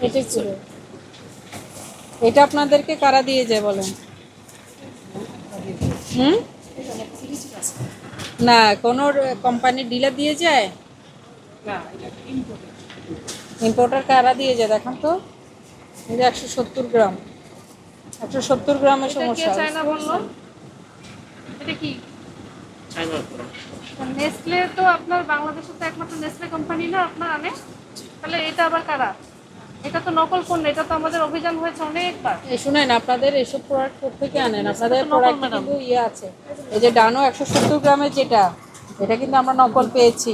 এটাই ছিল। এটা আপনাদেরকে কারা দিয়ে যায় বলেন? হুম, না কোনো কোম্পানির ডিলার দিয়ে যায়? ইম্পোর্টার কারা দিয়ে যায় দেখান তো। এই যে 170 গ্রাম, 170 গ্রামের সমস্যা। চায়না বললো এটা কি নেসলে? তো আপনার বাংলাদেশে তো একমাত্র নেসলে কোম্পানি না আপনার আনে, তাহলে এটা আবার কারা? এটা তো নকল পণ্য, এটা তো আমাদের অভিযান হয়েছে অনেকবার। এই শুনেন, আপনাদের এসব প্রোডাক্ট কোথেকে আনেন? আপনাদের প্রোডাক্ট কিন্তু ইয়ে আছে, এই যে ডানো 170 গ্রামের যেটা, এটা কিন্তু আমরা নকল পেয়েছি।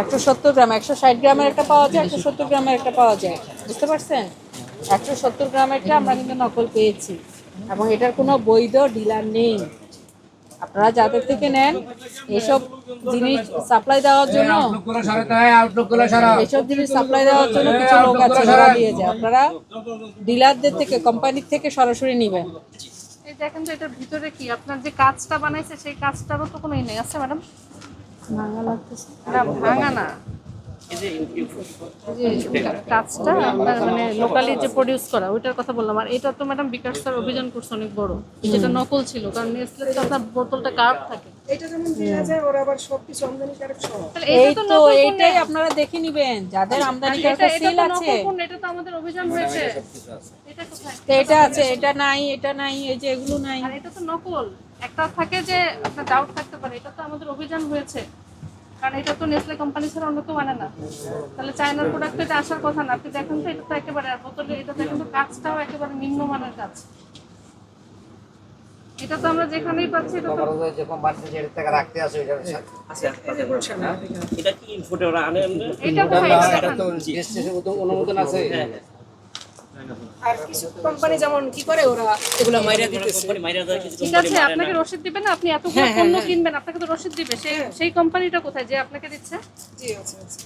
170 গ্রাম, 160 গ্রামের একটা পাওয়া যায়, 170 গ্রামের একটা পাওয়া যায়, বুঝতে পারছেন? 170 গ্রামেরটা আমরা কিন্তু নকল পেয়েছি, এবং এটার কোনো বৈধ ডিলার নেই। আপনারা যাদের থেকে নেন এসব জিনিস সাপ্লাই দেওয়ার জন্য, এসব জিনিস সাপ্লাই দেওয়ার জন্য কিছু লোক আছে যারা দিয়ে যায়। আপনারা ডিলারদের থেকে, কোম্পানির থেকে সরাসরি নেবেন। এই দেখেন তো এটার ভিতরে কি আপনার যে কাজটা বানাইছে সেই কাজটারও তো কোনো ই নেই আছে ম্যাডাম। ভাঙা লাগতেছে না ভাঙা না, যে কাজটা আপনার মানে লোকালি যে প্রডিউস করা ওইটার কথা বললাম। আর এটা তো ম্যাডাম বিকাশ স্যার অভিযান করছে অনেক বড়, যেটা নকল ছিল, কারণ নেসলে তো আপনার বোতলটা কার্ভ থাকে। এটা যেমন দেয়া যায়, ওরা আবার সবকিছু আমদানিকারক সহ। তাহলে এই এটা তো তো নকল পণ্য। এইটাই আপনারা দেখে নেবেন যাদের আমদানি এটা করার এটা সিল তো আছে। নকল পণ্য, এটা তো আমাদের অভিযান হয়েছে। এটা কোথায়? তো এটা আছে, এটা নাই, এটা নাই, এই যে এগুলো নাই। আর এটা তো নকল। একটা থাকে যে আপনার ডাউট থাকতে পারে, এটা তো আমাদের অভিযান হয়েছে, কারণ এটা তো নেসলে কোম্পানি ছাড়া অন্য কেউ মানে না। তাহলে চায়নার প্রোডাক্ট এটা আসার কথা না। আপনি দেখেন তো এটা তো একেবারে, আর বোতলে এটা দেখেন তো কাজটাও একেবারে নিম্নমানের কাজ। এটা তো আমরা যেখানেই পাচ্ছি এটা তো যখন বাড়িতে যেটা টাকা রাখতে আসে ওইটা এটা কি ইনপুটে ওরা আনে এটা কোথায় এটা এটা দেখান। তো রেজিস্ট্রেশন অনুমোদন আছে। আর কিছু কোম্পানি যেমন কি করে, ওরা এগুলা মাইরা দিতেছে। কোম্পানি মাইরা দেয় কিছু ঠিক আছে, আপনাকে রসিদ দিবেন না, আপনি এতগুলো পণ্য কিনবেন, আপনাকে তো রসিদ দিবে। সেই কোম্পানিটা কোথায় যে আপনাকে দিচ্ছে? জি আছে আছে।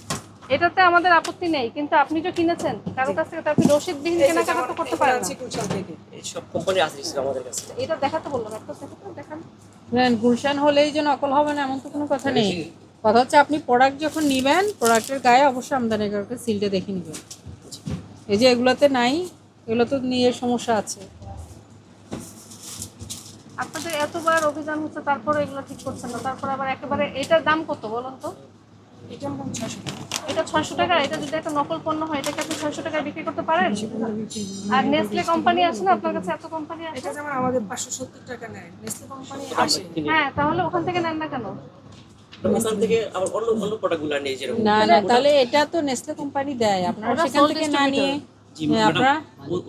এটাতে আমাদের আপত্তি নেই, কিন্তু আপনি যে কিনেছেন কারো কাছ থেকে তো আপনি রসিদবিহীন কেনাকাটা তো করতে পারেন না। চিকুচাল থেকে এই সব কোম্পানি আসছে আমাদের কাছে। এটা দেখাতে বললাম, একটা দেখাতে দেখান। গুলশান হলেই যে নকল হবে না এমন তো কোনো কথা নেই। কথা হচ্ছে আপনি প্রোডাক্ট যখন নেবেন, প্রোডাক্টের গায়ে অবশ্যই আমদানিকারকের সিলটা দেখে নেবেন। এই যে এগুলোতে নাই, এগুলো তো নিয়ে সমস্যা আছে। আপনাদের এতবার অভিযান হচ্ছে তারপরে এগুলো ঠিক করছেন না, তারপর আবার একেবারে এটার দাম কত বলুন তো? এটা আমরা 600 টাকা। এটা 600 টাকা। এটা যদি একটা নকল পণ্য হয় এটাকে আপনি 600 টাকায় বিক্রি করতে পারেন? আর নেসলে কোম্পানি আছে না আপনার কাছে, এত কোম্পানি আছে। এটা যেমন আমাদের 570 টাকা নেয়, নেসলে কোম্পানি আসে। হ্যাঁ, তাহলে ওখান থেকে নেন না কেন? ওখান থেকে আবার অন্য অন্য প্রোডাক্টগুলো নেই যেরকম না না, তাহলে এটা তো নেসলে কোম্পানি দেয়, আপনারা ওরা সেখান sole থেকে না নিয়ে জি হ্যাঁ, আপনারা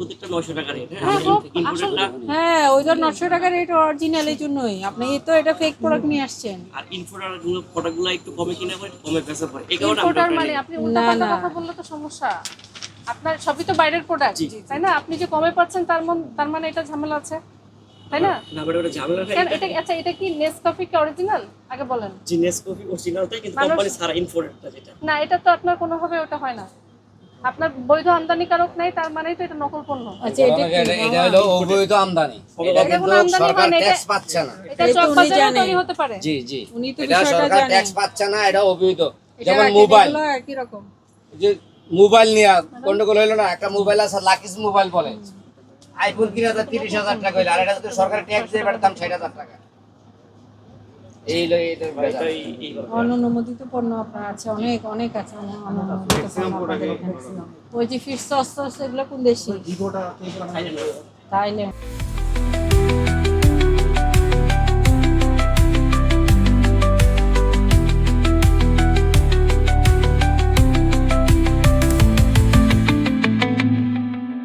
ওদেরটা 900 টাকা রেট। হ্যাঁ, হোক, ইনপুটেরটা হ্যাঁ ওই ধর 900 টাকার রেট অরিজিনাল, এই জন্যই আপনি তো এটা ফেক প্রোডাক্ট নিয়ে আসছেন। আর ইনপুটার গুলো প্রোডাক্টগুলো একটু কমে কিনা করে কমে বেচা পড়ে। এই কারণে ইম্পোর্টার আমরা মানে আপনি উল্টাপাল্টা কথা বললে তো সমস্যা। আপনার সবই তো বাইরের প্রোডাক্ট, তাই না? আপনি যে কমে পাচ্ছেন তার মানে এটা ঝামেলা আছে, তাই না? না বড় বড় ঝামেলা নাই। কেন এটা? আচ্ছা, এটা কি নেসকাফে কি অরিজিনাল আগে বলেন? জিনেস কফি অরিজিনাল তাই, কিন্তু কোম্পানি সারা ইনপুটটা যেটা না, এটা তো আপনার কোনোভাবে ওটা হয় না। আপনার বৈধ আমদানিকারক নাই, তার মানেই তো এটা নকল পণ্য। আচ্ছা এটা কি এটা হলো অবৈধ আমদানি। এটা কিন্তু কোনো আমদানি সরকার হয় না, ট্যাক্স পাচ্ছে না। এটা এই তো চক উনি বাজারে জানেন। তৈরি হতে পারে। জি জি, উনি তো এটা বিষয়টা সরকার জানেন। ট্যাক্স পাচ্ছে না, এটা অবৈধ। এটা যেমন রাখেন, মোবাইল, এগুলো একই রকম। যে মোবাইল নিয়ে গন্ডগোল হইলো না, একটা মোবাইল আছে লাকিস মোবাইল বলে, আইফোন 30,000 টাকা হইলো, আর এটা যদি সরকার ট্যাক্স দিয়ে বেড়ে দাম 60,000 টাকা। এই লই এটা এই অনুমোদিত পণ্য আপনার আছে, অনেক অনেক আছে অনুমোদিত পণ্য আপনাদের এখানে। ওই যে ফিশ সস এগুলো কোন দেশি? Thailand Thailand.